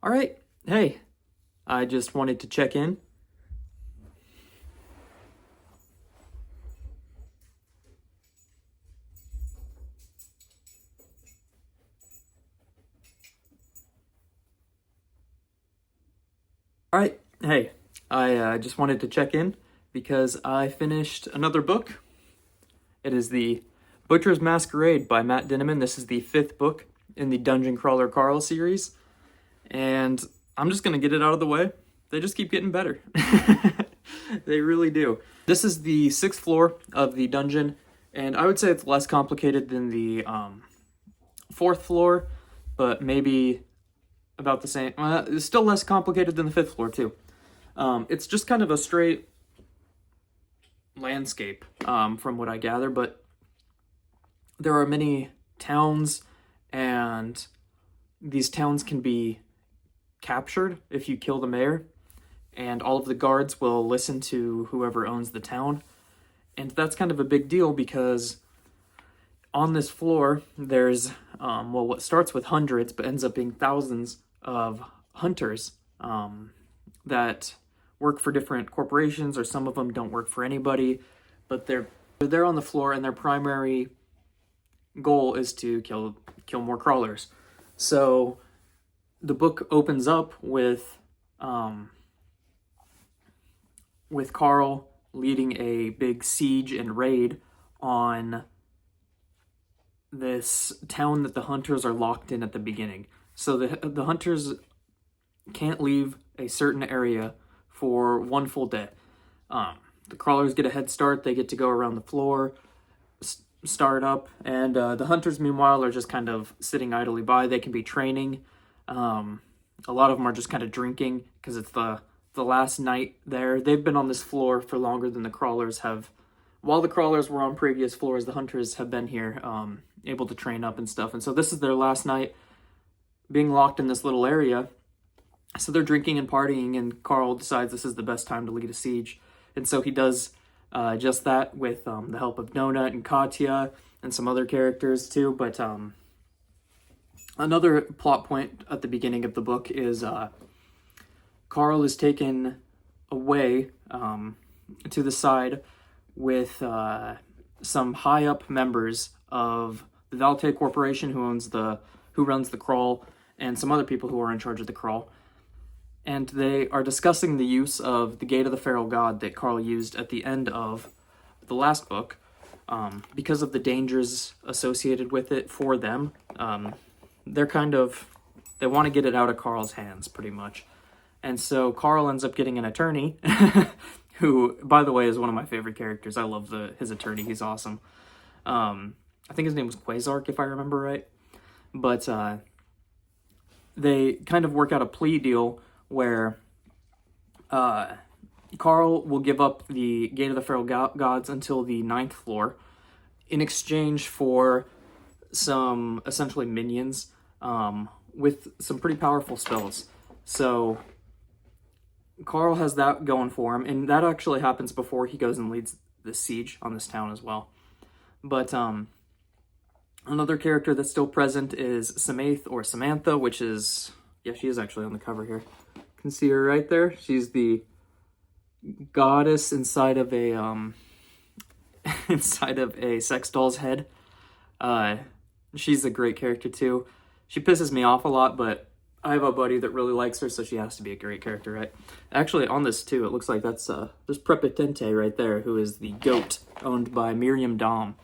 All right. Hey, I just wanted to check in. All right. Hey, I just wanted to check in because I finished another book. It is The Butcher's Masquerade by Matt Dinniman. This is the fifth book in the Dungeon Crawler Carl series. And I'm just going to get it out of the way. They just keep getting better. They really do. This is the sixth floor of the dungeon, and I would say it's less complicated than the fourth floor, but maybe about the same. It's still less complicated than the fifth floor, too. It's just kind of a straight landscape, from what I gather, but there are many towns, and these towns can be captured if you kill the mayor, and all of the guards will listen to whoever owns the town. And that's kind of a big deal because on this floor, there's, what starts with hundreds but ends up being thousands of hunters that work for different corporations, or some of them don't work for anybody, but they're there on the floor, and their primary goal is to kill more crawlers. So the book opens up with Carl leading a big siege and raid on this town that the hunters are locked in at the beginning. So the hunters can't leave a certain area for one full day. The crawlers get a head start. They get to go around the floor, start up, and the hunters, meanwhile, are just kind of sitting idly by. They can be training. A lot of them are just kind of drinking because it's the last night there. They've been on this floor for longer than the crawlers have. While the crawlers were on previous floors, the hunters have been here, able to train up and stuff. And so this is their last night being locked in this little area. So they're drinking and partying, and Carl decides this is the best time to lead a siege. And so he does just that with the help of Nona and Katya and some other characters too. But another plot point at the beginning of the book is Carl is taken away to the side with some high up members of the Valte Corporation, who runs the crawl, and some other people who are in charge of the crawl. And they are discussing the use of the Gate of the Feral God that Carl used at the end of the last book, because of the dangers associated with it for them. They want to get it out of Carl's hands, pretty much. And so Carl ends up getting an attorney, who, by the way, is one of my favorite characters. I love his attorney. He's awesome. I think his name was Quasark, if I remember right. But they kind of work out a plea deal where Carl will give up the Gate of the Feral Gods until the 9th floor in exchange for some, essentially, minions with some pretty powerful spells. So Carl has that going for him, and that actually happens before he goes and leads the siege on this town as well. But another character that's still present is Samaith, or Samantha, which is, yeah, she is actually on the cover here. You can see her right there. She's the goddess inside of a sex doll's head. She's a great character too. She pisses me off a lot, but I have a buddy that really likes her, so she has to be a great character, right? Actually, on this too, it looks like there's Prepotente right there, who is the goat owned by Miriam Dom.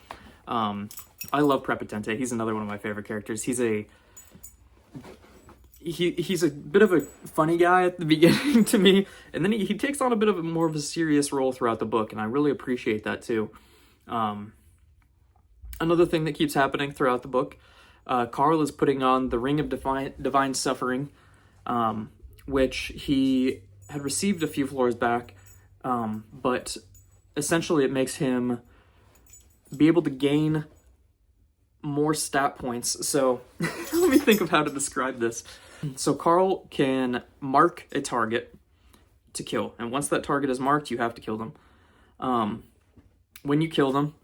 I love Prepotente. He's another one of my favorite characters. He's a bit of a funny guy at the beginning to me, and then he takes on a bit of more of a serious role throughout the book, and I really appreciate that too. Another thing that keeps happening throughout the book, Carl is putting on the Ring of Divine Suffering, which he had received a few floors back, but essentially it makes him be able to gain more stat points. So let me think of how to describe this. So Carl can mark a target to kill, and once that target is marked, you have to kill them. When you kill them,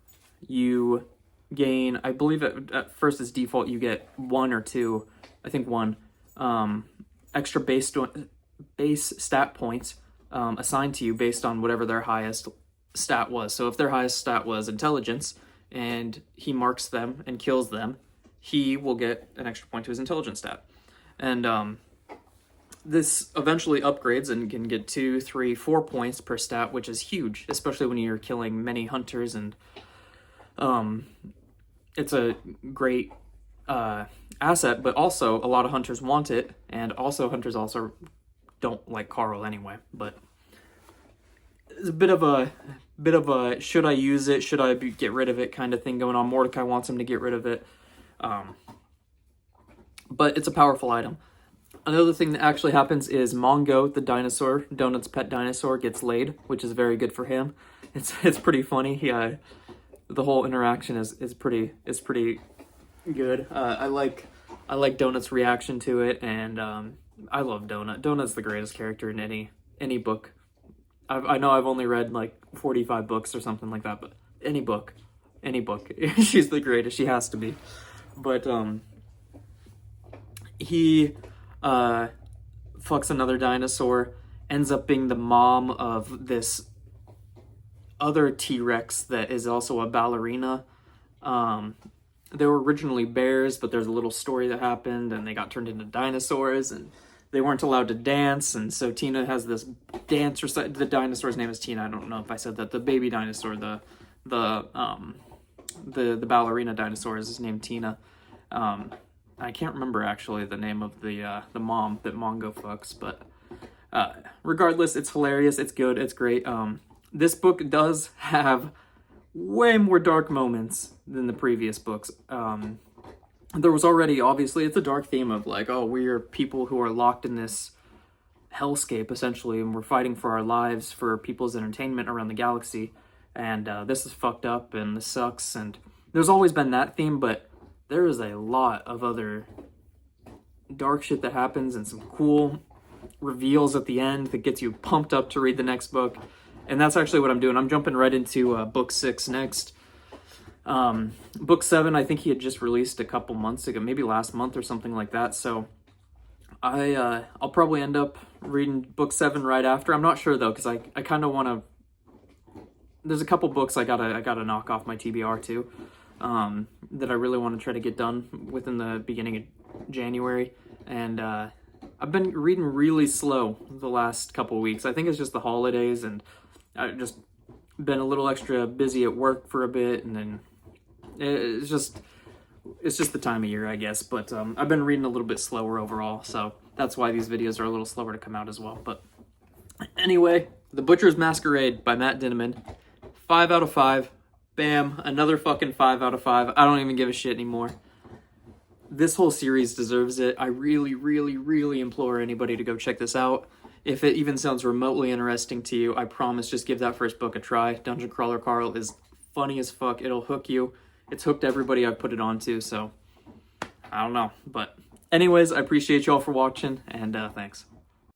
you gain, I believe at first as default, you get 1 or 2, I think 1, extra base stat points assigned to you based on whatever their highest stat was. So if their highest stat was intelligence, and he marks them and kills them, he will get an extra point to his intelligence stat. And this eventually upgrades and can get 2, 3, 4 points per stat, which is huge, especially when you're killing many hunters. And it's a great asset, but also a lot of hunters want it, and also hunters also don't like Carl anyway. But it's a bit of a should I use it, should I get rid of it kind of thing going on. Mordecai wants him to get rid of it, but it's a powerful item. Another thing that actually happens is Mongo, the dinosaur, Donut's pet dinosaur, gets laid, which is very good for him. It's pretty funny. The whole interaction is pretty good. I like Donut's reaction to it, and I love Donut. Donut's the greatest character in any book. I know I've only read like 45 books or something like that, but any book, she's the greatest. She has to be. But he fucks another dinosaur, ends up being the mom of this other T-Rex that is also a ballerina. They were originally bears, but there's a little story that happened, and they got turned into dinosaurs, and they weren't allowed to dance, and so Tina has this dance recital. The dinosaur's name is Tina. I don't know if I said that. The baby dinosaur, the ballerina dinosaur is named Tina. I can't remember actually the name of the mom that Mongo fucks, but regardless, it's hilarious. It's good. It's great. This book does have way more dark moments than the previous books. There was already, obviously, it's a dark theme of like, oh, we're people who are locked in this hellscape, essentially, and we're fighting for our lives, for people's entertainment around the galaxy, and this is fucked up, and this sucks, and there's always been that theme, but there is a lot of other dark shit that happens, and some cool reveals at the end that gets you pumped up to read the next book, and that's actually what I'm doing. I'm jumping right into book 6 next. Book 7, I think he had just released a couple months ago, maybe last month or something like that. So I'll probably end up reading book 7 right after. I'm not sure though, because I kind of want to. There's a couple books I gotta knock off my TBR too, that I really want to try to get done within the beginning of January. And I've been reading really slow the last couple weeks. I think it's just the holidays, and I've just been a little extra busy at work for a bit, and then it's just the time of year, I guess. But I've been reading a little bit slower overall, so that's why these videos are a little slower to come out as well. But anyway, The Butcher's Masquerade by Matt Dinniman. 5 out of 5. Bam, another fucking 5 out of 5. I don't even give a shit anymore. This whole series deserves it. I really, really, really implore anybody to go check this out. If it even sounds remotely interesting to you, I promise, just give that first book a try. Dungeon Crawler Carl is funny as fuck. It'll hook you. It's hooked everybody I've put it on to, so I don't know. But anyways, I appreciate y'all for watching, and thanks.